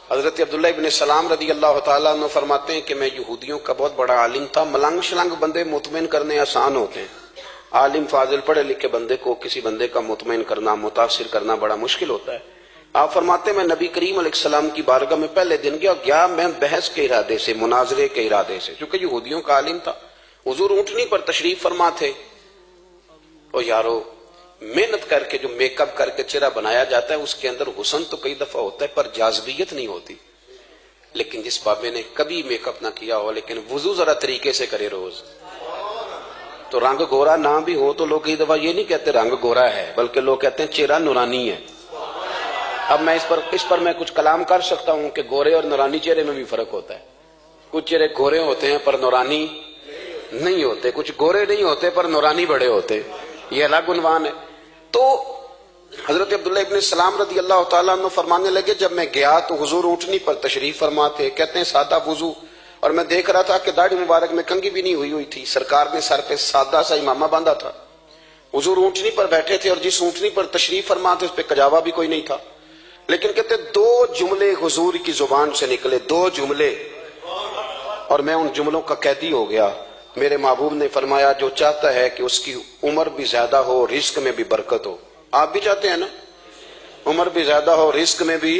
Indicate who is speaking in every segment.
Speaker 1: حضرت عبداللہ ابن سلام رضی اللہ تعالیٰ عنہ فرماتے ہیں کہ میں یہودیوں کا بہت بڑا عالم تھا. ملنگ شلنگ بندے مطمئن کرنے آسان ہوتے ہیں، عالم فاضل پڑھے لکھے بندے کو کسی بندے کا مطمئن کرنا، متاثر کرنا بڑا مشکل ہوتا ہے. آپ فرماتے ہیں میں نبی کریم علیہ السلام کی بارگاہ میں پہلے دن گیا میں بحث کے ارادے سے، مناظرے کے ارادے سے، چونکہ یہودیوں کا عالم تھا. حضور اونٹنی پر تشریف فرما تھے. او یارو، محنت کر کے جو میک اپ کر کے چہرہ بنایا جاتا ہے اس کے اندر حسن تو کئی دفعہ ہوتا ہے پر جاذبیت نہیں ہوتی. لیکن جس بابے نے کبھی میک اپ نہ کیا ہو لیکن وضو ذرا طریقے سے کرے روز، تو رنگ گورا نہ بھی ہو تو لوگ کئی دفعہ یہ نہیں کہتے رنگ گورا ہے، بلکہ لوگ کہتے ہیں چہرہ نورانی ہے. اب میں اس پر میں کچھ کلام کر سکتا ہوں کہ گورے اور نورانی چہرے میں بھی فرق ہوتا ہے. کچھ چہرے گورے ہوتے ہیں پر نورانی نہیں ہوتے، کچھ گورے نہیں ہوتے پر نورانی بڑے ہوتے، یہ الگ عنوان ہے. تو حضرت عبداللہ ابن سلام رضی اللہ تعالیٰ عنہ فرمانے لگے جب میں گیا تو حضور اونٹنی پر تشریف فرما تھے. کہتے ہیں سادہ وضو، اور میں دیکھ رہا تھا کہ داڑھی مبارک میں کنگھی بھی نہیں ہوئی تھی. سرکار نے سر پہ سادہ سا امامہ باندھا تھا. حضور اونٹنی پر بیٹھے تھے اور جس اونٹنی پر تشریف فرما تھے اس پہ کجاوا بھی کوئی نہیں تھا. لیکن کہتے دو جملے حضور کی زبان سے نکلے، دو جملے، اور میں ان جملوں کا قیدی ہو گیا. میرے محبوب نے فرمایا جو چاہتا ہے کہ اس کی عمر بھی زیادہ ہو، رزق میں بھی برکت ہو. آپ بھی چاہتے ہیں نا عمر بھی زیادہ ہو، رزق میں بھی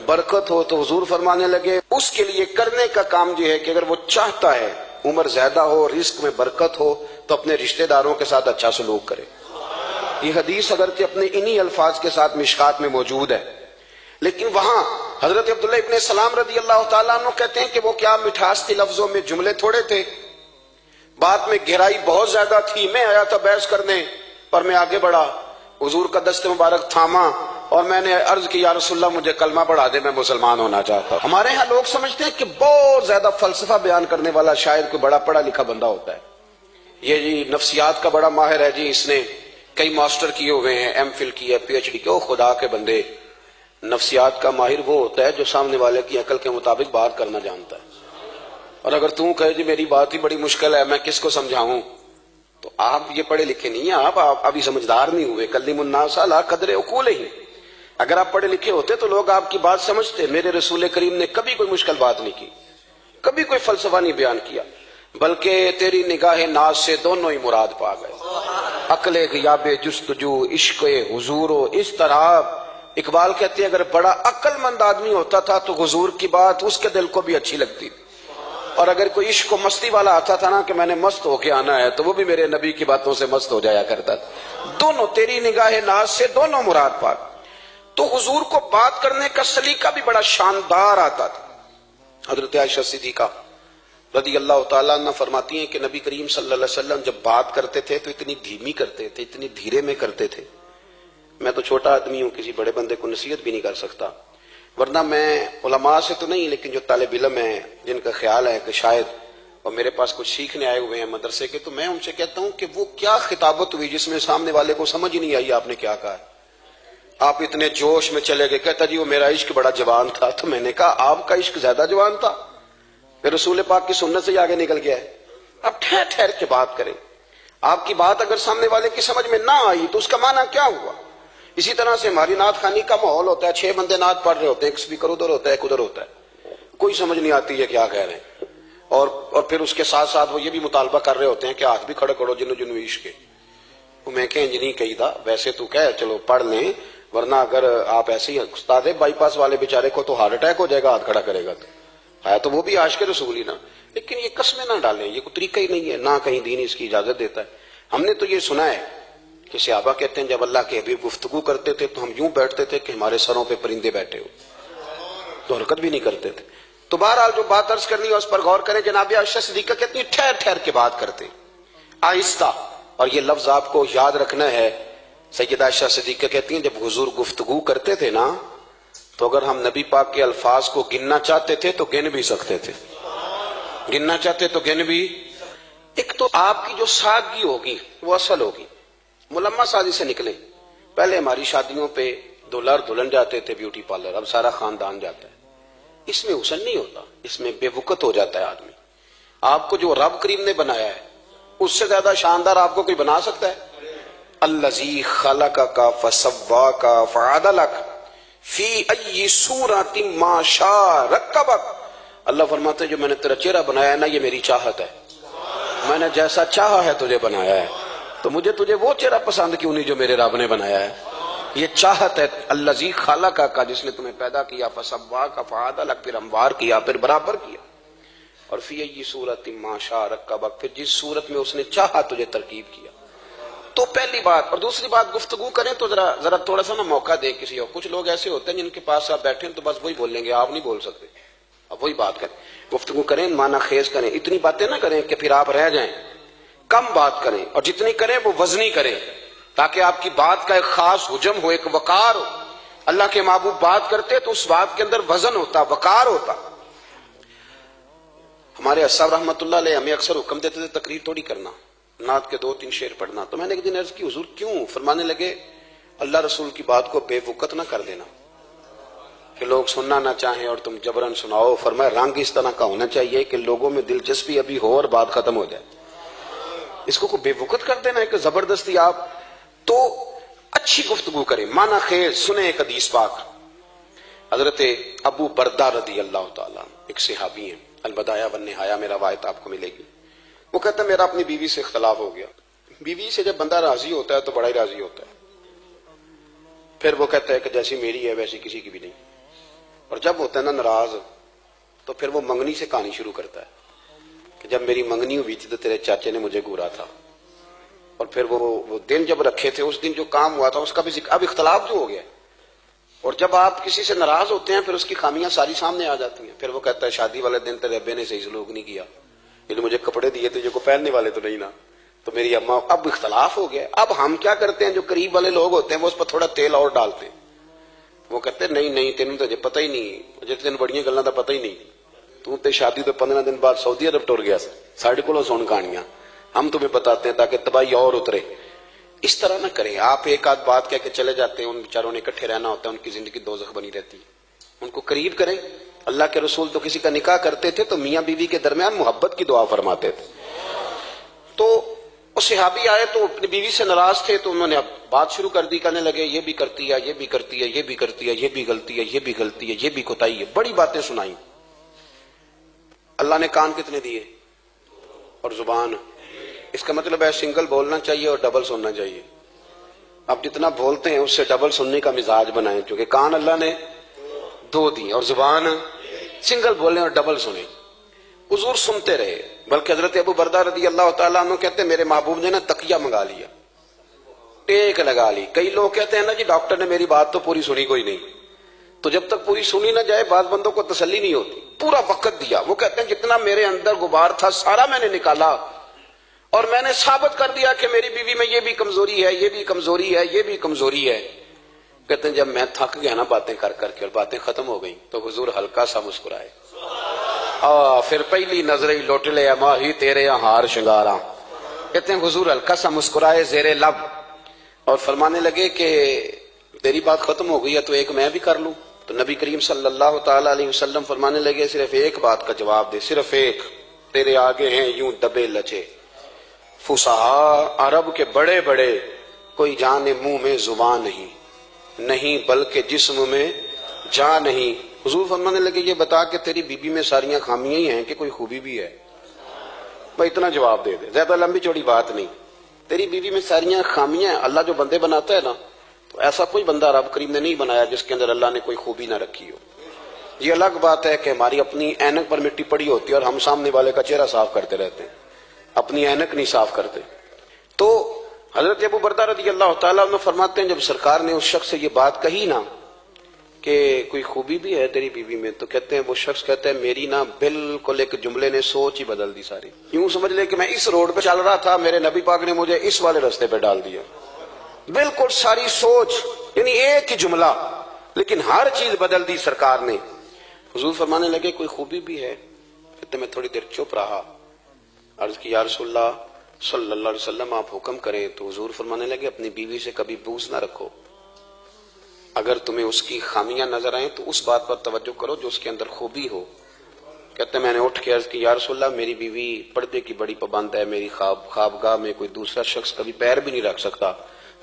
Speaker 1: برکت ہو، تو حضور فرمانے لگے اس کے لیے کرنے کا کام یہ ہے کہ اگر وہ چاہتا ہے عمر زیادہ ہو، رزق میں برکت ہو، تو اپنے رشتہ داروں کے ساتھ اچھا سلوک کرے. یہ حدیث اگرچہ اپنے انہی الفاظ کے ساتھ مشکات میں موجود ہے، لیکن وہاں حضرت عبداللہ ابن سلام رضی اللہ تعالیٰ عنہ کہتے ہیں کہ وہ کیا مٹھاس تھی لفظوں میں، جملے تھوڑے تھے، بات میں گہرائی بہت زیادہ تھی. میں آیا تھا بحث کرنے پر میں آگے بڑھا، حضور کا دست مبارک تھاما اور میں نے عرض کی یا رسول اللہ مجھے کلمہ پڑھا دے، میں مسلمان ہونا چاہتا ہوں. ہمارے ہاں لوگ سمجھتے ہیں کہ بہت زیادہ فلسفہ بیان کرنے والا شاعر کوئی بڑا پڑھا لکھا بندہ ہوتا ہے. یہ جی نفسیات کا بڑا ماہر ہے جی، اس نے کئی ماسٹر کیے ہوئے ہیں، ایم فل کی ہے، پی ایچ ڈی کی. او خدا کے بندے، نفسیات کا ماہر وہ ہوتا ہے جو سامنے والے کی عقل کے مطابق بات کرنا جانتا ہے. اور اگر تم کہے جی میری بات ہی بڑی مشکل ہے میں کس کو سمجھاؤں، تو آپ یہ پڑھے لکھے نہیں ہیں، آپ ابھی سمجھدار نہیں ہوئے. کلم الناس علی قدر عقولہم. اگر آپ پڑھے لکھے ہوتے تو لوگ آپ کی بات سمجھتے. میرے رسول کریم نے کبھی کوئی مشکل بات نہیں کی، کبھی کوئی فلسفہ نہیں بیان کیا، بلکہ تیری نگاہ ناز سے دونوں ہی مراد پا گئے. عقل غیاب جستجو، عشق حضور و اضطراب. اقبال کہتے ہیں اگر بڑا عقل مند آدمی ہوتا تھا تو حضور کی بات اس کے دل کو بھی اچھی لگتی، اور اگر کوئی عشق و مستی والا آتا تھا نا کہ میں نے مست ہو کے آنا ہے تو وہ بھی میرے نبی کی باتوں سے مست ہو جایا کرتا تھا. دونوں تیری نگاہ ناز سے دونوں مراد پا. تو حضور کو بات کرنے کا سلیقہ بھی بڑا شاندار آتا تھا. حضرت عائشہ صدیقہ رضی اللہ تعالیٰ عنہ فرماتی ہیں کہ نبی کریم صلی اللہ علیہ وسلم جب بات کرتے تھے تو اتنی دھیمی کرتے تھے، اتنی دھیرے میں کرتے تھے. میں تو چھوٹا آدمی ہوں، کسی بڑے بندے کو نصیحت بھی نہیں کر سکتا، ورنہ میں علماء سے تو نہیں لیکن جو طالب علم ہیں جن کا خیال ہے کہ شاید اور میرے پاس کچھ سیکھنے آئے ہوئے ہیں مدرسے کے، تو میں ان سے کہتا ہوں کہ وہ کیا خطابت ہوئی جس میں سامنے والے کو سمجھ ہی نہیں آئی آپ نے کیا کہا. آپ اتنے جوش میں چلے گئے، کہتا جی وہ میرا عشق بڑا جوان تھا. تو میں نے کہا آپ کا عشق زیادہ جوان تھا، پھر رسول پاک کی سنت سے آگے نکل گیا ہے. اب ٹھہر ٹھہر کے بات کریں. آپ کی بات اگر سامنے والے کی سمجھ میں نہ آئی تو اس کا معنی کیا ہوا. اسی طرح سے ہماری نعت خوانی کا ماحول ہوتا ہے، 6 بندے نعت پڑھ رہے ہوتے ہیں، ایک اسپیکر ادھر ہوتا ہے ایک ادھر ہوتا ہے، کوئی سمجھ نہیں آتی ہے کیا کہہ رہے ہیں. اور پھر اس کے ساتھ ساتھ وہ یہ بھی مطالبہ کر رہے ہوتے ہیں کہ ہاتھ بھی کھڑے کرو جنو جنو عشق کے. میں کہ نہیں کہی تھا، ویسے تو کہہ چلو پڑھ لیں، ورنہ اگر آپ ایسے ہی استاد بائی پاس والے بیچارے کو تو ہارٹ اٹیک ہو جائے گا ہاتھ کھڑا کرے گا، تو ہے تو وہ بھی عاشق رسول ہی نا. لیکن یہ قسمیں نہ ڈالیں، یہ کوئی طریقہ ہی نہیں ہے، نہ کہیں دین اس کی اجازت دیتا ہے. ہم نے تو یہ سنا ہے کہ صحابہ کہتے ہیں جب اللہ کے حبیب گفتگو کرتے تھے تو ہم یوں بیٹھتے تھے کہ ہمارے سروں پہ پرندے بیٹھے ہو، تو حرکت بھی نہیں کرتے تھے. تو بہرحال جو بات عرض کرنی ہے اس پر غور کریں. جناب عائشہ صدیقہ کہتی ہیں ٹھہر ٹھہر کے بات کرتے آہستہ، اور یہ لفظ آپ کو یاد رکھنا ہے. سیدہ عائشہ صدیقہ کہتی ہیں جب حضور گفتگو کرتے تھے نا تو اگر ہم نبی پاک کے الفاظ کو گننا چاہتے تھے تو گن بھی سکتے تھے، گننا چاہتے تو گن بھی. ایک تو آپ کی جو سادگی ہوگی وہ اصل ہوگی، ملمہ سازی سے نکلیں. پہلے ہماری شادیوں پہ دلہا اور دلہن جاتے تھے بیوٹی پارلر، اب سارا خاندان جاتا ہے. اس میں حسن نہیں ہوتا، اس میں بے وقت ہو جاتا ہے آدمی. آپ کو جو رب کریم نے بنایا ہے اس سے زیادہ شاندار آپ کو کوئی بنا سکتا ہے؟ الذی خلقک فسواک فعدلک. فی ای صورت ما شاء رکبک، اللہ فرماتے ہیں جو میں نے تیرا چہرہ بنایا ہے نا یہ میری چاہت ہے، میں نے جیسا چاہا ہے تجھے بنایا ہے، تو مجھے تجھے وہ چہرہ پسند کیوں نہیں جو میرے رب نے بنایا ہے؟ یہ چاہت ہے الذی خلقک کا، جس نے تمہیں پیدا کیا، فسواک فعدلک، پھر ہموار کیا، پھر برابر کیا، اور فی ای صورت ما شاء رکبک، پھر جس صورت میں اس نے چاہا تجھے ترکیب کیا۔ تو پہلی بات، اور دوسری بات گفتگو کریں تو ذرا تھوڑا سا نا موقع دیں کسی اور۔ کچھ لوگ ایسے ہوتے ہیں جن کے پاس آپ بیٹھیں تو بس وہی بول لیں گے، آپ نہیں بول سکتے، اب وہی بات کریں، گفتگو کریں، معنی خیز کریں، اتنی باتیں نہ کریں کہ پھر آپ رہ جائیں، کم بات کریں، اور جتنی کریں وہ وزنی کریں تاکہ آپ کی بات کا ایک خاص حجم ہو، ایک وقار ہو۔ اللہ کے محبوب بات کرتے تو اس بات کے اندر وزن ہوتا، وقار ہوتا۔ ہمارے صاحب رحمۃ اللہ علیہ ہمیں اکثر حکم دیتے تھے تقریر تھوڑی کرنا، نعت کے 2-3 شعر پڑھنا، تو میں نے ایک دن عرض کی حضور کیوں؟ فرمانے لگے اللہ رسول کی بات کو بے وقت نہ کر دینا کہ لوگ سننا نہ چاہیں اور تم جبرن سناؤ، فرمایا رنگ اس طرح کا ہونا چاہیے کہ لوگوں میں دلچسپی ابھی ہو اور بات ختم ہو جائے، اس کو بے وقت کر دینا ہے کہ زبردستی آپ۔ تو اچھی گفتگو کریں، معنی خیز سنیں۔ ایک حدیث پاک حضرت ابو بردہ رضی اللہ تعالیٰ ایک صحابی ہیں، البدایہ والنہایہ میں روایت آپ کو ملے گی، وہ کہتا ہے میرا اپنی بیوی سے اختلاف ہو گیا۔ بیوی سے جب بندہ راضی ہوتا ہے تو بڑا ہی راضی ہوتا ہے، پھر وہ کہتا ہے کہ جیسی میری ہے ویسی کسی کی بھی نہیں، اور جب ہوتا ہے نا ناراض تو پھر وہ منگنی سے کہانی شروع کرتا ہے کہ جب میری منگنی ہوئی تھی تو تیرے چاچے نے مجھے گورا تھا، اور پھر وہ دن جب رکھے تھے اس دن جو کام ہوا تھا اس کا بھی ذکر، اب اختلاف جو ہو گیا، اور جب آپ کسی سے ناراض ہوتے ہیں پھر اس کی خامیاں ساری سامنے آ جاتی ہیں، پھر وہ کہتا ہے شادی والے دن تیرے ابے نے صحیح سلوک نہیں کیا، یہ مجھے کپڑے دیے تھے جو کو پہننے والے تو نہیں نا، تو میری اماں، اب اختلاف ہو گیا۔ اب ہم کیا کرتے ہیں، جو قریب والے لوگ ہوتے ہیں وہ اس پر تھوڑا تیل اور ڈالتے ہیں، وہ کہتے ہیں نہیں تینوں تو پتہ ہی نہیں، مجھے تین بڑیاں گلاں دا پتہ ہی نہیں، تو تے شادی تو 15 دن بعد سعودی عرب ٹر گیا ساڑھے کو سن کہانیاں، ہم تمہیں بتاتے ہیں تاکہ تباہی اور اترے۔ اس طرح نہ کریں، آپ ایک آدھ بات کہہ کے چلے جاتے ہیں، ان بیچاروں نے اکٹھے رہنا ہوتا ہے، ان کی زندگی دوزخ بنی رہتی ہے، ان کو قریب کریں۔ اللہ کے رسول تو کسی کا نکاح کرتے تھے تو میاں بیوی کے درمیان محبت کی دعا فرماتے تھے، تو وہ صحابی آئے تو اپنی بیوی سے ناراض تھے تو انہوں نے اب بات شروع کر دی، کہنے لگے یہ بھی کرتی ہے، یہ بھی کرتی ہے، یہ بھی کرتی ہے، یہ بھی غلطی ہے، یہ بھی غلطی ہے، یہ بھی کوتاہی ہے، بڑی باتیں سنائیں۔ اللہ نے کان کتنے دیے اور زبان، اس کا مطلب ہے سنگل بولنا چاہیے اور ڈبل سننا چاہیے۔ اب جتنا بولتے ہیں اس سے ڈبل سننے کا مزاج بنائیں، کیونکہ کان اللہ نے 2 دی اور زبان سنگل بولیں اور ڈبل سنیں۔ حضور سنتے رہے، بلکہ حضرت ابو بردہ رضی اللہ تعالیٰ عنہ کہتے ہیں میرے محبوب نے نا تکیہ منگا لیا، ٹیک لگا لی۔ کئی لوگ کہتے ہیں نا جی ڈاکٹر نے میری بات تو پوری سنی کوئی نہیں، تو جب تک پوری سنی نہ جائے بعض بندوں کو تسلی نہیں ہوتی، پورا وقت دیا۔ وہ کہتے ہیں جتنا میرے اندر غبار تھا سارا میں نے نکالا اور میں نے ثابت کر دیا کہ میری بیوی میں یہ بھی کمزوری ہے، یہ بھی کمزوری ہے، یہ بھی کمزوری ہے۔ کہتے ہیں جب میں تھک گیا نا باتیں کر کر کے اور باتیں ختم ہو گئیں تو حضور ہلکا سا مسکرائے، پھر پہلی نظر ہی لوٹ لے ماہی تیرے یہاں ہار شنگاراں۔ کہتے ہیں حضور ہلکا سا مسکرائے زیر لب اور فرمانے لگے کہ تیری بات ختم ہو گئی ہے تو ایک میں بھی کر لوں۔ تو نبی کریم صلی اللہ تعالی علیہ وسلم فرمانے لگے صرف ایک بات کا جواب دے، صرف ایک، تیرے آگے ہیں یوں دبے لچے فصحا عرب کے بڑے بڑے، کوئی جان منہ میں زبان نہیں بلکہ جسم میں جان نہیں۔ حضور فرمانے لگے یہ بتا کہ تیری بیوی میں ساریاں خامیاں ہی ہیں کہ کوئی خوبی بھی ہے؟ بھائی اتنا جواب دے دے، زیادہ لمبی چوڑی بات نہیں، تیری بیوی میں ساریاں خامیاں ہیں۔ اللہ جو بندے بناتا ہے نا تو ایسا کوئی بندہ رب کریم نے نہیں بنایا جس کے اندر اللہ نے کوئی خوبی نہ رکھی ہو۔ یہ الگ بات ہے کہ ہماری اپنی اینک پر مٹی پڑی ہوتی ہے اور ہم سامنے والے کا چہرہ صاف کرتے رہتے ہیں، اپنی اینک نہیں صاف کرتے۔ تو حضرت ابو بردہ رضی اللہ تعالیٰ عنہ فرماتے ہیں جب سرکار نے اس شخص سے یہ بات کہی نا کہ کوئی خوبی بھی ہے تیری بیوی میں، تو کہتے ہیں وہ شخص کہتا ہے میری نا بالکل ایک جملے نے سوچ ہی بدل دی ساری، یوں سمجھ لے کہ میں اس روڈ پہ چل رہا تھا، میرے نبی پاک نے مجھے اس والے رستے پہ ڈال دیا، بالکل ساری سوچ، یعنی ایک ہی جملہ لیکن ہر چیز بدل دی سرکار نے۔ حضور فرمانے لگے کوئی خوبی بھی ہے؟ کہتے میں تھوڑی دیر چپ رہا، عرض کی یا رسول اللہ صلی اللہ علیہ وسلم آپ حکم کریں۔ تو حضور فرمانے لگے اپنی بیوی سے کبھی بغض نہ رکھو، اگر تمہیں اس کی خامیاں نظر آئیں تو اس بات پر توجہ کرو جو اس کے اندر خوبی ہو۔ کہتے میں نے اٹھ کے عرض کی یا رسول اللہ میری بیوی پردے کی بڑی پابند ہے، میری خوابگاہ میں کوئی دوسرا شخص کبھی پیر بھی نہیں رکھ سکتا،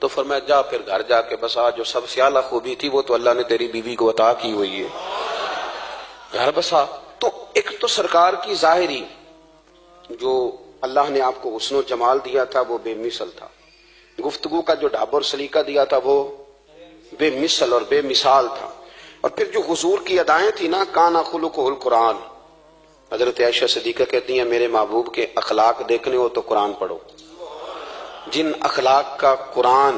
Speaker 1: تو فرمایا جا پھر گھر جا کے بسا، جو سب سے اعلیٰ خوبی تھی وہ تو اللہ نے تیری بیوی کو عطا کی ہوئی ہے، گھر بسا۔ تو ایک تو سرکار کی ظاہری جو اللہ نے آپ کو حسن و جمال دیا تھا وہ بے مثل تھا، گفتگو کا جو ڈھب اور سلیقہ دیا تھا وہ بے مثل اور بے مثال تھا، اور پھر جو حضور کی ادائیں تھی نا، کانا خلقہ القرآن۔ حضرت عائشہ صدیقہ کہتی ہیں میرے محبوب کے اخلاق دیکھنے ہو تو قرآن پڑھو، جن اخلاق کا قرآن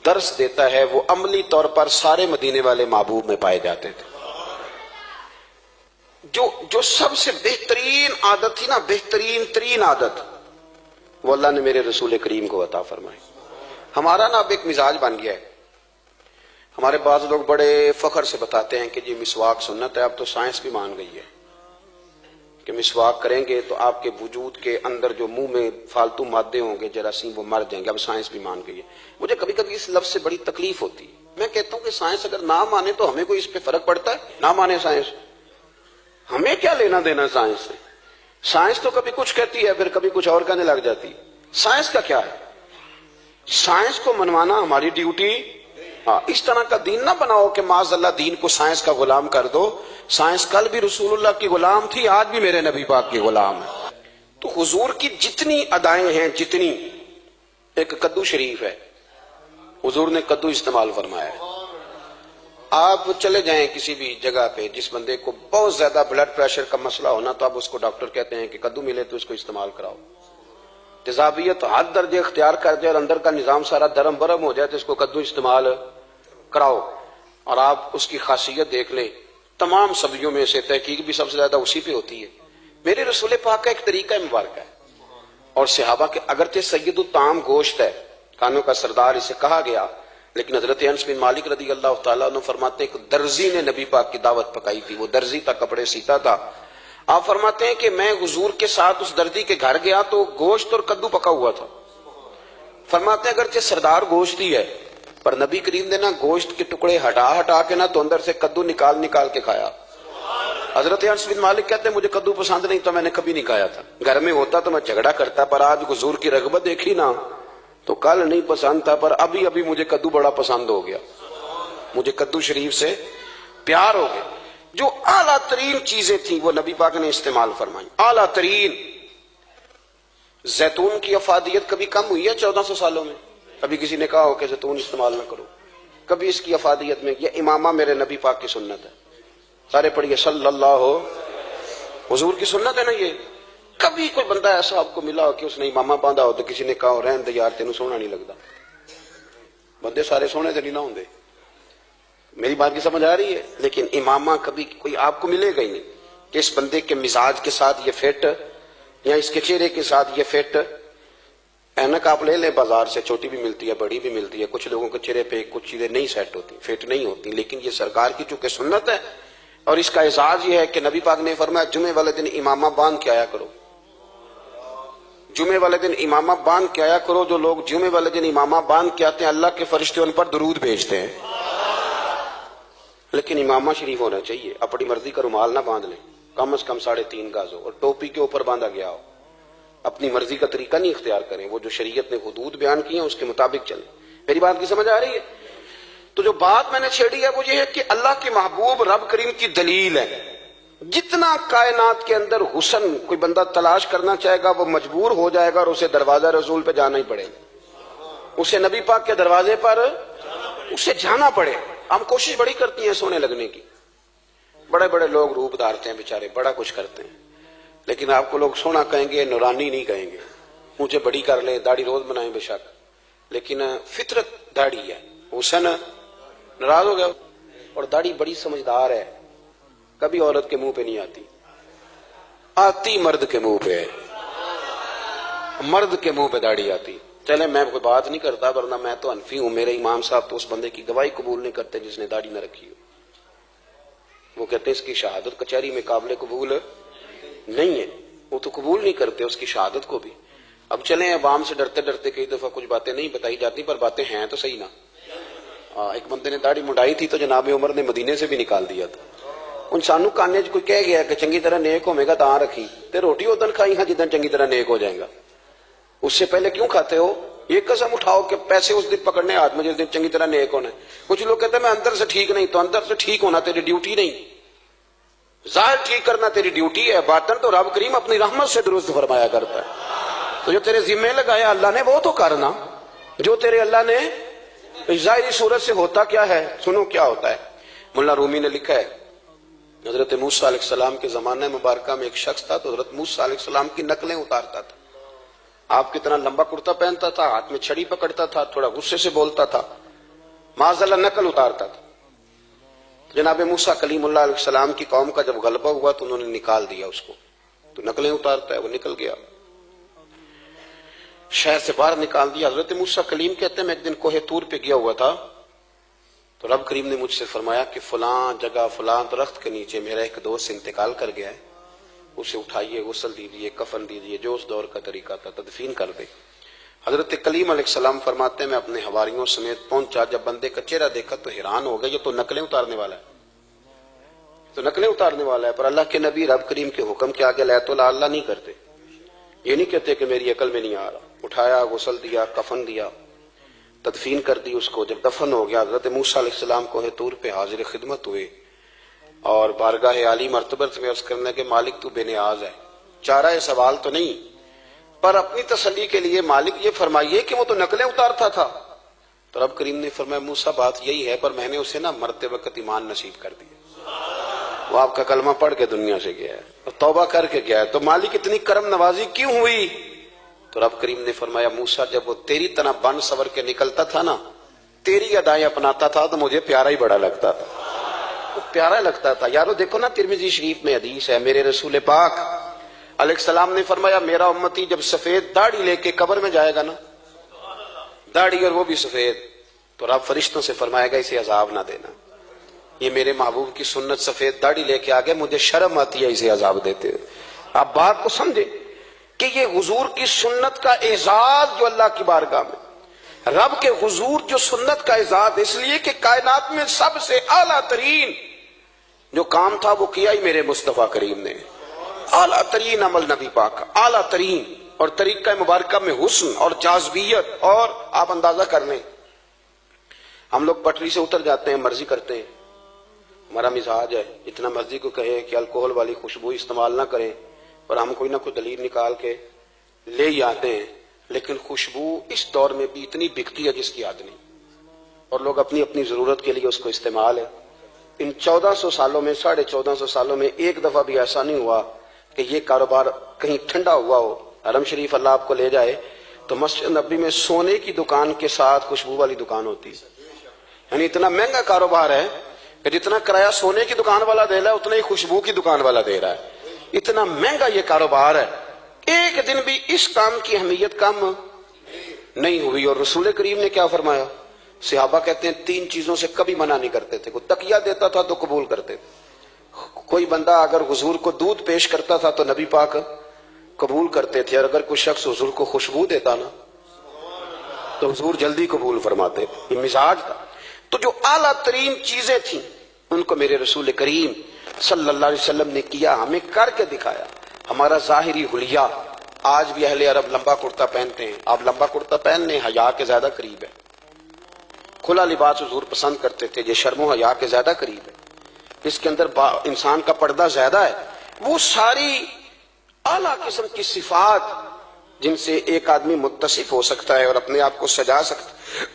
Speaker 1: درس دیتا ہے وہ عملی طور پر سارے مدینے والے محبوب میں پائے جاتے تھے۔ جو سب سے بہترین عادت تھی نا، بہترین ترین عادت، وہ اللہ نے میرے رسول کریم کو عطا فرمائی۔ ہمارا نا اب ایک مزاج بن گیا ہے، ہمارے بعض لوگ بڑے فخر سے بتاتے ہیں کہ جی مسواک سنت ہے، اب تو سائنس بھی مان گئی ہے کہ مسواک کریں گے تو آپ کے وجود کے اندر جو منہ میں فالتو مادے ہوں گے جراثیم وہ مر جائیں گے، اب سائنس بھی مان گئی ہے۔ مجھے کبھی کبھی اس لفظ سے بڑی تکلیف ہوتی ہے، میں کہتا ہوں کہ سائنس اگر نہ مانے تو ہمیں کوئی اس پہ فرق پڑتا ہے؟ نہ مانے سائنس، ہمیں کیا لینا دینا سائنس سے؟ سائنس تو کبھی کچھ کہتی ہے پھر کبھی کچھ اور کہنے لگ جاتی ہے، سائنس کا کیا ہے؟ سائنس کو منوانا ہماری ڈیوٹی۔ ہاں، اس طرح کا دین نہ بناؤ کہ معاذ اللہ دین کو سائنس کا غلام کر دو۔ سائنس کل بھی رسول اللہ کی غلام تھی، آج بھی میرے نبی پاک کی غلام ہے۔ تو حضور کی جتنی ادائیں ہیں، جتنی، ایک کدو شریف ہے، حضور نے کدو استعمال فرمایا ہے۔ آپ چلے جائیں کسی بھی جگہ پہ، جس بندے کو بہت زیادہ بلڈ پریشر کا مسئلہ ہونا تو آپ اس کو ڈاکٹر کہتے ہیں کہ کدو ملے تو اس کو استعمال کراؤ۔ تیزابیت حد درجے اختیار کر جائے اور اندر کا نظام سارا درم برم ہو جائے تو اس کو کدو استعمال کراؤ، اور آپ اس کی خاصیت دیکھ لیں۔ تمام سبزیوں میں سے تحقیق بھی سب سے زیادہ اسی پہ ہوتی ہے۔ میرے رسول پاک کا ایک طریقہ مبارک ہے، اور صحابہ کے اگرچہ سید الطعام گوشت ہے، کھانوں کا سردار اسے کہا گیا، لیکن حضرت انس بن مالک رضی اللہ تعالیٰ عنہ فرماتے ہیں کہ درزی نے نبی پاک کی دعوت پکائی تھی، وہ درزی تھا، کپڑے سیتا تھا۔ آپ فرماتے ہیں کہ میں حضور کے ساتھ اس درزی کے گھر گیا تو گوشت اور کدو پکا ہوا تھا۔ فرماتے ہیں اگرچہ سردار گوشت ہی ہے پر نبی کریم نے نا گوشت کے ٹکڑے ہٹا کے نا تو اندر سے کدو نکال کے کھایا۔ حضرت انس بن مالک کہتے ہیں مجھے کدو پسند نہیں تو میں نے کبھی نہیں کھایا تھا، گھر میں ہوتا تو میں جھگڑا کرتا، پر آج حضور کی رغبت دیکھی نا تو کل نہیں پسند تھا پر ابھی مجھے کدو بڑا پسند ہو گیا، مجھے کدو شریف سے پیار ہو گیا۔ جو اعلیٰ ترین چیزیں تھیں وہ نبی پاک نے استعمال فرمائی، اعلیٰ ترین۔ زیتون کی افادیت کبھی کم ہوئی ہے 1400 سالوں میں؟ کبھی کسی نے کہا ہو کہ زیتون استعمال نہ کرو؟ کبھی اس کی افادیت میں، یہ امامہ میرے نبی پاک کی سنت ہے، سارے پڑھیے صلی اللہ ہو، حضور کی سنت ہے نا یہ۔ کبھی کوئی بندہ ایسا آپ کو ملا ہو کہ اس نے امامہ باندھا ہو تو کسی نے کہا ہو رہن دے یار تینوں سونا نہیں لگتا؟ بندے سارے سونے سے نہیں نہ ہوندے، میری بات کی سمجھ آ رہی ہے؟ لیکن امامہ کبھی کوئی آپ کو ملے گا ہی نہیں کہ اس بندے کے مزاج کے ساتھ یہ فٹ، یا اس کے چہرے کے ساتھ یہ فٹ۔ اینک آپ لے لیں بازار سے، چھوٹی بھی ملتی ہے بڑی بھی ملتی ہے، کچھ لوگوں کے چہرے پہ کچھ چیزیں نہیں سیٹ ہوتی، فٹ نہیں ہوتی، لیکن یہ سرکار کی چونکہ سنت ہے، اور اس کا اعزاز یہ ہے کہ نبی پاک نے فرمایا جمعے والے دن امامہ باندھ کے آیا کرو، جمعے والے دن امامہ باندھ کے آیا کرو۔ جو لوگ جمعے والے دن امامہ باندھ کے آتے ہیں اللہ کے فرشتے ان پر درود بھیجتے ہیں۔ لیکن امامہ شریف ہونا چاہیے، اپنی مرضی کا رومال نہ باندھ لیں، کم از کم 3.5 گز ہو اور ٹوپی کے اوپر باندھا گیا ہو۔ اپنی مرضی کا طریقہ نہیں اختیار کریں، وہ جو شریعت نے حدود بیان کی ہیں اس کے مطابق چلیں۔ میری بات کی سمجھ آ رہی ہے؟ تو جو بات میں نے چھیڑی ہے وہ یہ ہے کہ اللہ کے محبوب رب کریم کی دلیل ہے۔ جتنا کائنات کے اندر حسن کوئی بندہ تلاش کرنا چاہے گا وہ مجبور ہو جائے گا اور اسے دروازہ رسول پہ جانا ہی پڑے گا، اسے نبی پاک کے دروازے پر اسے جانا پڑے۔ ہم کوشش بڑی کرتی ہیں سونے لگنے کی، بڑے بڑے لوگ روپ دھارتے ہیں بیچارے، بڑا کچھ کرتے ہیں، لیکن آپ کو لوگ سونا کہیں گے، نورانی نہیں کہیں گے۔ مجھے بڑی کر لیں، داڑھی روز بنائیں بے شک، لیکن فطرت داڑھی ہے، حسن ناراض ہو گیا۔ اور داڑھی بڑی سمجھدار ہے، کبھی عورت کے منہ پہ نہیں آتی، آتی مرد کے منہ پہ ہے، مرد کے منہ پہ داڑھی آتی۔ چلے میں کوئی بات نہیں کرتا ورنہ میں تو حنفی ہوں، میرے امام صاحب تو اس بندے کی گواہی قبول نہیں کرتے جس نے داڑھی نہ رکھی ہو، وہ کہتے ہیں اس کی شہادت کچہری میں قابل قبول نہیں ہے، وہ تو قبول نہیں کرتے اس کی شہادت کو بھی۔ اب چلیں عوام سے ڈرتے ڈرتے کئی دفعہ کچھ باتیں نہیں بتائی جاتی پر باتیں ہیں تو صحیح نا۔ ایک بندے نے داڑھی مڈائی تھی تو جناب عمر نے مدینے سے بھی نکال دیا تھا۔ ان سانو کانے کوئی کہہ گیا کہ چنگی طرح نیک ہوے گا تاں رکھی تے روٹی ادن کھائی ہاں جدن چنگی طرح نیک ہو جائے گا، اس سے پہلے کیوں کھاتے ہو؟ یہ قسم اٹھاؤ کہ پیسے اس دن پکڑنے ہاتھ میں جس دن چنگی طرح نیک ہونا ہے. کچھ لوگ کہتے ہیں میں اندر سے ٹھیک نہیں. تو اندر سے ٹھیک ہونا تیری ڈیوٹی نہیں, ظاہر ٹھیک کرنا تیری ڈیوٹی ہے, باطن تو رب کریم اپنی رحمت سے درست فرمایا کرتا ہے. تو جو تیرے ذمہ لگایا اللہ نے وہ تو کرنا. جو تیرے اللہ نے ظاہری صورت سے ہوتا کیا ہے, سنو کیا ہوتا ہے. ملا رومی نے لکھا ہے حضرت موسیٰ علیہ السلام کے زمانہ مبارکہ میں ایک شخص تھا, تو حضرت موسیٰ علیہ السلام کی نقلیں اتارتا تھا. آپ کتنا لمبا کرتا پہنتا تھا, ہاتھ میں چھڑی پکڑتا تھا, تھوڑا غصے سے بولتا تھا, معاذ اللہ نقل اتارتا تھا. جناب موسیٰ کلیم اللہ علیہ السلام کی قوم کا جب غلبہ ہوا تو انہوں نے نکال دیا اس کو. تو نقلیں اتارتا ہے, وہ نکل گیا, شہر سے باہر نکال دیا. حضرت موسیٰ کلیم کہتے ہیں میں ایک دن کوہ طور پہ گیا ہوا تھا, تو رب کریم نے مجھ سے فرمایا کہ فلاں جگہ فلاں درخت کے نیچے میرا ایک دوست انتقال کر گیا ہے, اسے اٹھائیے, غسل دیجیے, کفن دیجیے, جو اس دور کا طریقہ تھا, تدفین کر دے. حضرت کلیم علیہ السلام فرماتے ہیں میں اپنے حواریوں سمیت پہنچا, جب بندے کا چہرہ دیکھا تو حیران ہو گیا, یہ تو نقلیں اتارنے والا ہے, تو نقلیں اتارنے والا ہے. پر اللہ کے نبی رب کریم کے حکم کے آگے لا تو اللہ نہیں کرتے. یہ نہیں کہتے کہ میری عقل میں نہیں آ رہا. اٹھایا, غسل دیا, کفن دیا, تدفین کر دی اس کو. جب دفن ہو گیا حضرت موسیٰ علیہ السلام کوہ طور پہ حاضر خدمت ہوئے اور بارگاہ عالی مرتبت میں عرض کرنے کے مالک تو بے نیاز ہے, چارہ سوال تو نہیں, پر اپنی تسلی کے لیے مالک یہ فرمائیے کہ وہ تو نقلیں اتارتا تھا. تو رب کریم نے فرمایا موسیٰ بات یہی ہے, پر میں نے اسے مرتے وقت ایمان نصیب کر دیا. وہ آپ کا کلمہ پڑھ کے دنیا سے گیا ہے اور توبہ کر کے گیا ہے, تو مالک اتنی کرم نوازی کیوں ہوئی؟ تو رب کریم نے فرمایا موسیٰ جب وہ تیری طرح بن سور کے نکلتا تھا نا, تیری ادائیں اپناتا تھا, تو مجھے پیارا ہی بڑا لگتا تھا, وہ پیارا لگتا تھا. یارو دیکھو نا ترمذی شریف میں حدیث ہے, میرے رسول پاک علیہ السلام نے فرمایا میرا امتی جب سفید داڑھی لے کے قبر میں جائے گا نا, داڑھی اور وہ بھی سفید, تو رب فرشتوں سے فرمائے گا اسے عذاب نہ دینا, یہ میرے محبوب کی سنت سفید داڑھی لے کے آگے, مجھے شرم آتی ہے اسے عذاب دیتے. آپ بات کو سمجھے کہ یہ حضور کی سنت کا اعزاز جو اللہ کی بارگاہ میں, رب کے حضور جو سنت کا اعزاز اس لیے کہ کائنات میں سب سے اعلیٰ ترین جو کام تھا وہ کیا ہی میرے مصطفیٰ کریم نے. اعلیٰ ترین عمل نبی پاک کا, اعلیٰ ترین, اور طریقہ مبارکہ میں حسن اور جاذبیت. اور آپ اندازہ کر لیں, ہم لوگ پٹری سے اتر جاتے ہیں, مرضی کرتے ہیں, ہمارا مزاج ہے جتنا مرضی کو کہے کہ الکوہل والی خوشبو استعمال نہ کریں, پر ہم کوئی نہ کوئی دلیل نکال کے لے ہی آتے ہیں. لیکن خوشبو اس دور میں بھی اتنی بکتی ہے جس کی حد نہیں, اور لوگ اپنی اپنی ضرورت کے لیے اس کو استعمال ہے. ان 1400 سالوں میں 1450 سالوں میں ایک دفعہ بھی ایسا نہیں ہوا کہ یہ کاروبار کہیں ٹھنڈا ہوا ہو. حرم شریف اللہ آپ کو لے جائے تو مسجد نبی میں سونے کی دکان کے ساتھ خوشبو والی دکان ہوتی ہے. یعنی اتنا مہنگا کاروبار ہے کہ جتنا کرایہ سونے کی دکان والا دے رہا ہے اتنا ہی خوشبو کی دکان والا دے رہا ہے. اتنا مہنگا یہ کاروبار ہے. ایک دن بھی اس کام کی اہمیت کم نہیں ہوئی. اور رسول کریم نے کیا فرمایا؟ صحابہ کہتے ہیں 3 چیزوں سے کبھی منع نہیں کرتے تھے. کوئی تکیہ دیتا تھا تو قبول کرتے تھے, کوئی بندہ اگر حضور کو دودھ پیش کرتا تھا تو نبی پاک قبول کرتے تھے, اور اگر کوئی شخص حضور کو خوشبو دیتا نا تو حضور جلدی قبول فرماتے تھے. یہ مزاج تھا. تو جو اعلیٰ ترین چیزیں تھیں ان کو میرے رسول کریم صلی اللہ علیہ وسلم نے کیا, ہمیں کر کے دکھایا. ہمارا ظاہری حلیہ, آج بھی اہل عرب لمبا کرتا پہنتے ہیں, آپ لمبا کرتا پہن لیں, حیا کے زیادہ قریب ہے. کھلا لباس حضور پسند کرتے تھے, یہ شرم و حیا کے زیادہ قریب ہے, اس کے اندر انسان کا پردہ زیادہ ہے. وہ ساری اعلیٰ قسم کی صفات جن سے ایک آدمی متصف ہو سکتا ہے اور اپنے آپ کو سجا سکتا ہے,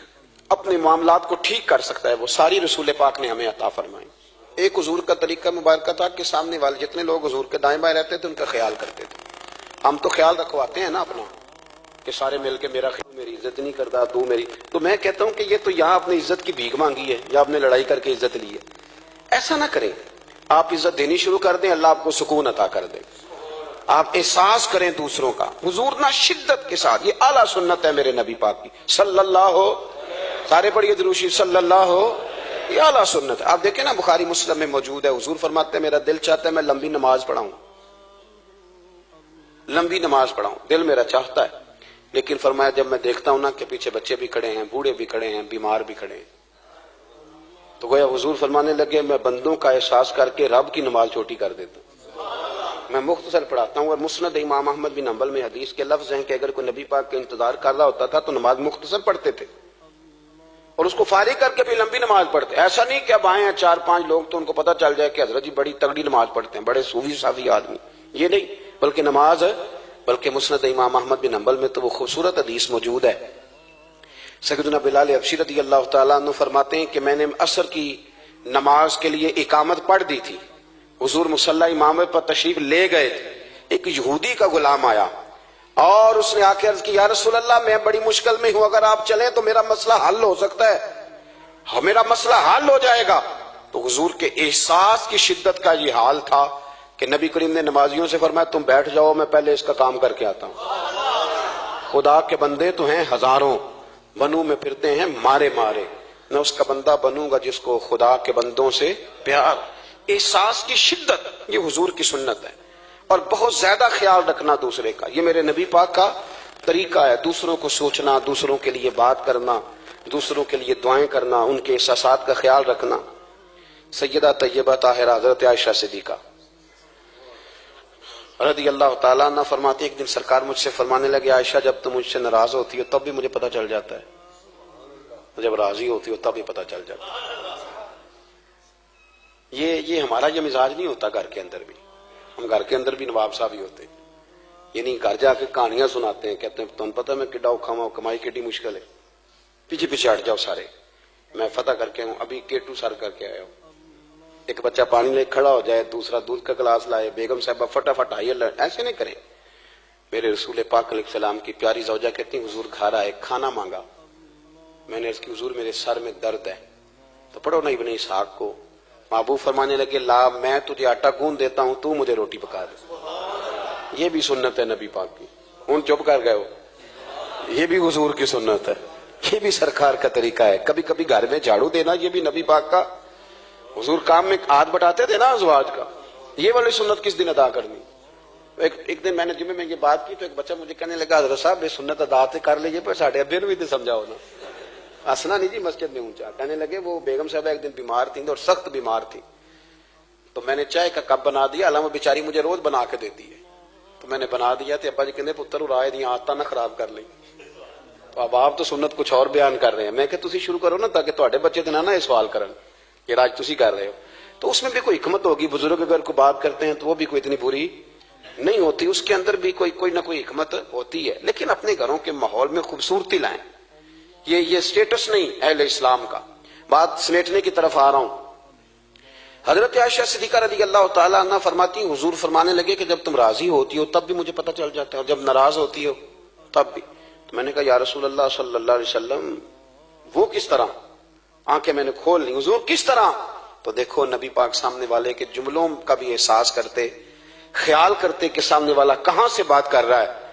Speaker 1: اپنے معاملات کو ٹھیک کر سکتا ہے, وہ ساری رسول پاک نے ہمیں عطا فرمائی. ایک حضور کا طریقہ مبارکہ تھا کہ سامنے والے جتنے لوگ حضور کے دائیں بائیں رہتے تھے ان کا خیال کرتے تھے. ہم تو خیال رکھواتے ہیں نا اپنا کہ سارے مل کے میرا خیال, میری عزت نہیں کرتا, تو میری. تو میں کہتا ہوں کہ یہ تو یہاں اپنی عزت کی بھیک مانگی ہے یا اپنے لڑائی کر کے عزت لی ہے. ایسا نہ کریں, آپ عزت دینی شروع کر دیں, اللہ آپ کو سکون عطا کر دے. آپ احساس کریں دوسروں کا. حضور نہ شدت کے ساتھ, یہ اعلیٰ سنت ہے میرے نبی پاک کی صلی اللہ ہو, سارے پڑھیے درود شریف صلی اللہ ہو, یہ اعلیٰ سنت ہے. آپ دیکھیں نا بخاری مسلم میں موجود ہے, حضور فرماتے ہیں میرا دل چاہتا ہے میں لمبی نماز پڑھاؤں, لمبی نماز پڑھاؤں, دل میرا چاہتا ہے. لیکن فرمایا جب میں دیکھتا ہوں نا کہ پیچھے بچے بھی کھڑے ہیں, بوڑھے بھی کھڑے ہیں, بیمار بھی کھڑے ہیں, تو گویا حضور فرمانے لگے میں بندوں کا احساس کر کے رب کی نماز چھوٹی کر دیتا ہوں. میں مختصر پڑھاتا ہوں. اور مسند امام احمد بن حنبل میں حدیث کے لفظ ہیں کہ اگر کوئی نبی پاک کا انتظار کر رہا ہوتا تھا تو نماز مختصر پڑھتے تھے اور اس کو فارغ کر کے بھی لمبی نماز پڑھتے. ایسا نہیں کہ اب آئے ہیں 4-5 لوگ تو ان کو پتہ چل جائے کہ حضرت جی بڑی تگڑی نماز پڑھتے ہیں, بڑے صوفی صافی آدمی, یہ نہیں. بلکہ مسند امام احمد بن حنبل میں تو وہ خوبصورت حدیث موجود ہے. سیدنا بلال حبشی رضی اللہ تعالیٰ عنہ فرماتے ہیں کہ میں نے عصر کی نماز کے لیے اقامت پڑھ دی تھی, حضور مصلی امام پر تشریف لے گئے تھے, ایک یہودی کا غلام آیا اور اس نے آ کے عرض کی یا رسول اللہ میں بڑی مشکل میں ہوں, اگر آپ چلیں تو میرا مسئلہ حل ہو سکتا ہے, میرا مسئلہ حل ہو جائے گا. تو حضور کے احساس کی شدت کا یہ حال تھا کہ نبی کریم نے نمازیوں سے فرمایا تم بیٹھ جاؤ, میں پہلے اس کا کام کر کے آتا ہوں. خدا کے بندے تو ہیں ہزاروں, بنوں میں پھرتے ہیں مارے مارے, میں اس کا بندہ بنوں گا جس کو خدا کے بندوں سے پیار. احساس کی شدت یہ حضور کی سنت ہے, اور بہت زیادہ خیال رکھنا دوسرے کا, یہ میرے نبی پاک کا طریقہ ہے. دوسروں کو سوچنا, دوسروں کے لیے بات کرنا, دوسروں کے لیے دعائیں کرنا, ان کے احساسات کا خیال رکھنا. سیدہ طیبہ طاہرہ حضرت عائشہ صدیقہ رضی اللہ تعالیٰ عنہ فرماتی ایک دن سرکار مجھ سے فرمانے لگے عائشہ جب تم مجھ سے ناراض ہوتی ہو تب بھی مجھے پتہ چل جاتا ہے, جب راضی ہوتی ہو تب بھی پتہ چل جاتا ہے. یہ ہمارا یہ مزاج نہیں ہوتا گھر کے اندر بھی. ہم گھر کے اندر بھی نواب صاحب ہی ہوتے ہیں, یہ نہیں گھر جا کے کہانیاں سناتے ہیں, کہتے ہیں تمہیں پتہ میں کڈا اوکھا ہوں, کمائی کیڈی مشکل ہے, پیچھے پیچھے ہٹ جاؤ سارے, میں فتح کر کے ہوں, ابھی K2 سر کر کے آیا ہوں. ایک بچہ پانی لے کھڑا ہو جائے, دوسرا دودھ کا گلاس لائے, بیگم صاحبہ فٹافٹ آئیے, ایسے نہیں کریں. میرے رسول پاک علیہ السلام کی پیاری زوجہ کہتی ہیں حضور گھر آئے, کھانا مانگا, میں نے عرض کی حضور میرے سر میں درد ہے, تو پڑھو نا ابن اسحاق کو. محبوب فرمانے لگے لا میں تجھے آٹا گوندھ دیتا ہوں, تو مجھے روٹی پکا دے. یہ بھی سنت ہے نبی پاک کی. ہوں چپ کر گئے ہو, یہ بھی حضور کی سنت ہے, یہ بھی سرکار کا طریقہ ہے. کبھی کبھی گھر میں جھاڑو دینا یہ بھی نبی پاک کا. حضور کام میں ہاتھ بٹاتے تھے نا ازواج کا, یہ والی سنت کس دن ادا کرنی. ایک دن میں نے جمعے میں یہ بات کی تو ایک بچہ مجھے کہنے لگا حضرت صاحب یہ سنت ادا تو کر لیجیے پر ساڑھے ابے بھی تو سمجھاؤ نا. ہنسنا نہیں جی مسجد میں اونچا. کہنے لگے وہ بیگم صاحبہ ایک دن بیمار تھیں اور سخت بیمار تھی, تو میں نے چائے کا کپ بنا دیا, علامہ بیچاری مجھے روز بنا کے دیتی ہے, تو میں نے بنا دیا تو ابا جی کہنے پتر رائے دیا آتا نہ خراب کر لیں. تو اب آپ تو سنت کچھ اور بیان کر رہے ہیں. میں کہ تسی شروع کرو نا تاکہ تواڈے بچے تو نہ یہ سوال کرن یہ راج تسی کر رہے ہو. تو اس میں بھی کوئی حکمت ہوگی. بزرگ اگر کو بات کرتے ہیں تو وہ بھی کوئی اتنی بری نہیں ہوتی, اس کے اندر بھی کوئی نہ کوئی حکمت ہوتی ہے. لیکن اپنے گھروں کے ماحول میں خوبصورتی لائیں, یہ سٹیٹس نہیں اہل اسلام کا. بات سمیٹنے کی طرف آ رہا ہوں. حضرت عائشہ صدیقہ رضی اللہ تعالیٰ عنہ فرماتی حضور فرمانے لگے کہ جب تم راضی ہوتی ہو تب بھی مجھے پتہ چل جاتا ہے, اور جب ناراض ہوتی ہو تب بھی. تو میں نے کہا یا رسول اللہ صلی اللہ علیہ وسلم وہ کس طرح. آنکھیں میں نے کھول لی, حضور کس طرح. تو دیکھو نبی پاک سامنے والے کے جملوں کا بھی احساس کرتے, خیال کرتے کہ سامنے والا کہاں سے بات کر رہا ہے.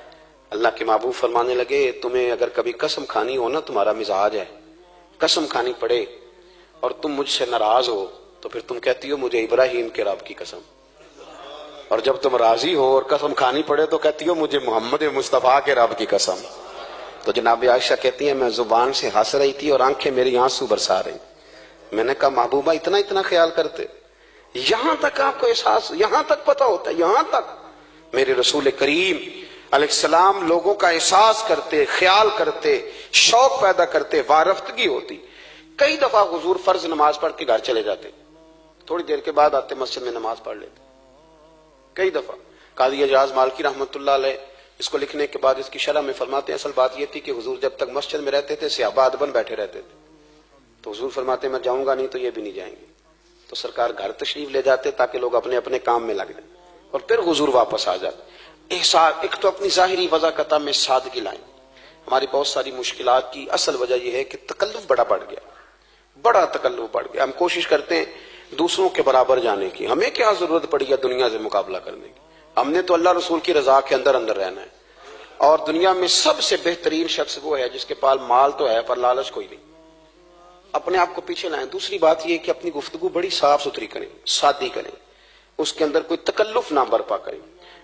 Speaker 1: اللہ کے محبوب فرمانے لگے تمہیں اگر کبھی قسم کھانی ہو نا, تمہارا مزاج ہے قسم کھانی پڑے اور تم مجھ سے ناراض ہو تو پھر تم کہتی ہو مجھے ابراہیم کے رب کی قسم, اور جب تم راضی ہو اور قسم کھانی پڑے تو کہتی ہو مجھے محمد مصطفیٰ کے رب کی قسم. تو جناب عائشہ کہتی ہیں میں زبان سے ہنس رہی تھی اور آنکھیں میری آنسو برسا رہی. میں نے کہا محبوبہ اتنا خیال کرتے, یہاں تک آپ کو احساس, یہاں تک پتہ ہوتا ہے, یہاں تک. میرے رسول کریم علیہ السلام لوگوں کا احساس کرتے, خیال کرتے, شوق پیدا کرتے, وارفتگی ہوتی. کئی دفعہ حضور فرض نماز پڑھ کے گھر چلے جاتے, تھوڑی دیر کے بعد آتے مسجد میں نماز پڑھ لیتے. کئی دفعہ قاضی اعجاز مالکی رحمۃ اللہ علیہ اس کو لکھنے کے بعد اس کی شرح میں فرماتے ہیں اصل بات یہ تھی کہ حضور جب تک مسجد میں رہتے تھے صحابہ ادباً بیٹھے رہتے تھے, تو حضور فرماتے میں جاؤں گا نہیں تو یہ بھی نہیں جائیں گے. تو سرکار گھر تشریف لے جاتے تاکہ لوگ اپنے اپنے کام میں لگ جائیں, اور پھر حضور واپس آ جاتے. ایک تو اپنی ظاہری وضاقتہ میں سادگی لائیں. ہماری بہت ساری مشکلات کی اصل وجہ یہ ہے کہ تکلف بڑا بڑھ گیا, بڑا تکلف بڑھ گیا. ہم کوشش کرتے ہیں دوسروں کے برابر جانے کی, ہمیں کیا ضرورت پڑی ہے دنیا سے مقابلہ کرنے کی. ہم نے تو اللہ رسول کی رضا کے اندر رہنا ہے, اور دنیا میں سب سے بہترین شخص وہ ہے جس کے پاس مال تو ہے پر لالچ کوئی نہیں. اپنے آپ کو پیچھے لائیں. دوسری بات یہ کہ اپنی گفتگو بڑی صاف ستھری کریں, سادی کریں, اس کے اندر کوئی تکلف نہ برپا کریں,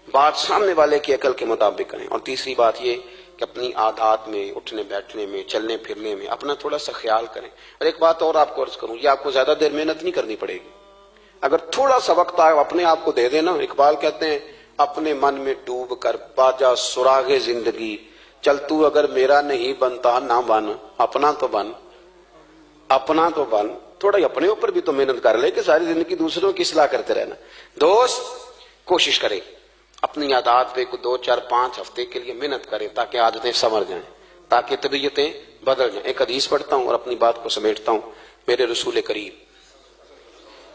Speaker 1: بات سامنے والے کی عقل کے مطابق کریں. اور تیسری بات یہ کہ اپنی عادات میں, اٹھنے بیٹھنے میں, چلنے پھرنے میں اپنا تھوڑا سا خیال کریں. اور ایک بات اور آپ کو عرض کروں, یہ آپ کو زیادہ دیر محنت نہیں کرنی پڑے گی. اگر تھوڑا سا وقت آئے اپنے آپ کو دے دینا. اقبال کہتے ہیں اپنے من میں ڈوب کر باجا سراغ زندگی، چل تو اگر میرا نہیں بنتا نہ بن، اپنا تو بن، اپنا تو بن، تھوڑا ہی اپنے اوپر بھی تو محنت کر لے کہ ساری زندگی دوسروں کی اصلاح کرتے رہنا۔ دوست کوشش کرے اپنی عادات پہ 2 4 5 ہفتے کے لیے محنت کرے تاکہ عادتیں سنور جائیں، تاکہ طبیعتیں بدل جائیں۔ ایک حدیث پڑھتا ہوں اور اپنی بات کو سمیٹتا ہوں۔ میرے رسول کریم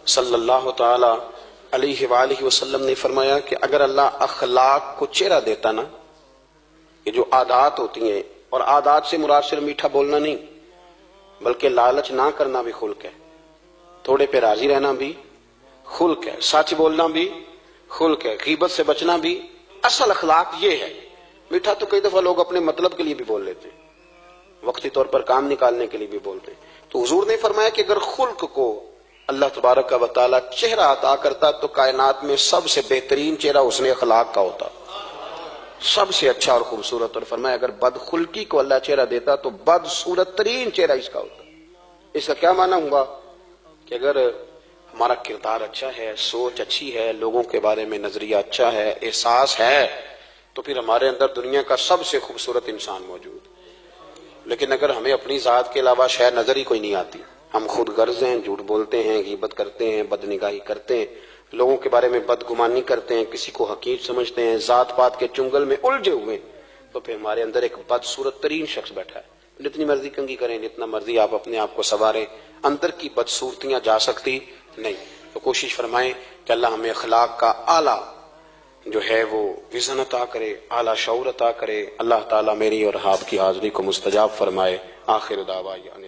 Speaker 1: صلی اللہ تعالی علیہ وآلہ وسلم نے فرمایا کہ اگر اللہ اخلاق کو چہرہ دیتا نا، یہ جو عادات ہوتی ہیں، اور عادات سے مراد صرف میٹھا بولنا نہیں بلکہ لالچ نہ کرنا بھی خلق ہے، تھوڑے پہ راضی رہنا بھی خلق ہے، سچ بولنا بھی خلق ہے، غیبت سے بچنا بھی، اصل اخلاق یہ ہے۔ میٹھا تو کئی دفعہ لوگ اپنے مطلب کے لیے بھی بول لیتے ہیں، وقتی طور پر کام نکالنے کے لیے بھی بولتے ہیں۔ تو حضور نے فرمایا کہ اگر خلق کو اللہ تبارک و تعالی چہرہ عطا کرتا تو کائنات میں سب سے بہترین چہرہ حسن اخلاق کا ہوتا، سب سے اچھا اور خوبصورت۔ اور فرمایا اگر بدخلقی کو اللہ چہرہ دیتا تو بدصورت ترین چہرہ اس کا ہوتا۔ اس کا کیا معنی ہوا کہ اگر ہمارا کردار اچھا ہے، سوچ اچھی ہے، لوگوں کے بارے میں نظریہ اچھا ہے، احساس ہے، تو پھر ہمارے اندر دنیا کا سب سے خوبصورت انسان موجود۔ لیکن اگر ہمیں اپنی ذات کے علاوہ شے نظر ہی کوئی نہیں آتی، ہم خود غرض ہیں، جھوٹ بولتے ہیں، غیبت کرتے ہیں، بدنگاہی کرتے ہیں، لوگوں کے بارے میں بدگمانی کرتے ہیں، کسی کو حقیر سمجھتے ہیں، ذات پات کے چنگل میں الجھے ہوئے، تو پھر ہمارے اندر ایک بدصورت ترین شخص بیٹھا ہے۔ جتنی مرضی کنگھی کریں، جتنا مرضی آپ اپنے آپ کو سنواریں، اندر کی بدصورتیاں جا سکتی نہیں۔ تو کوشش فرمائیں کہ اللہ ہمیں اخلاق کا اعلیٰ جو ہے وہ وزن عطا کرے، اعلیٰ شعور عطا کرے۔ اللہ تعالیٰ میری اور آپ کی حاضری کو مستجاب فرمائے۔ آخر دعوانا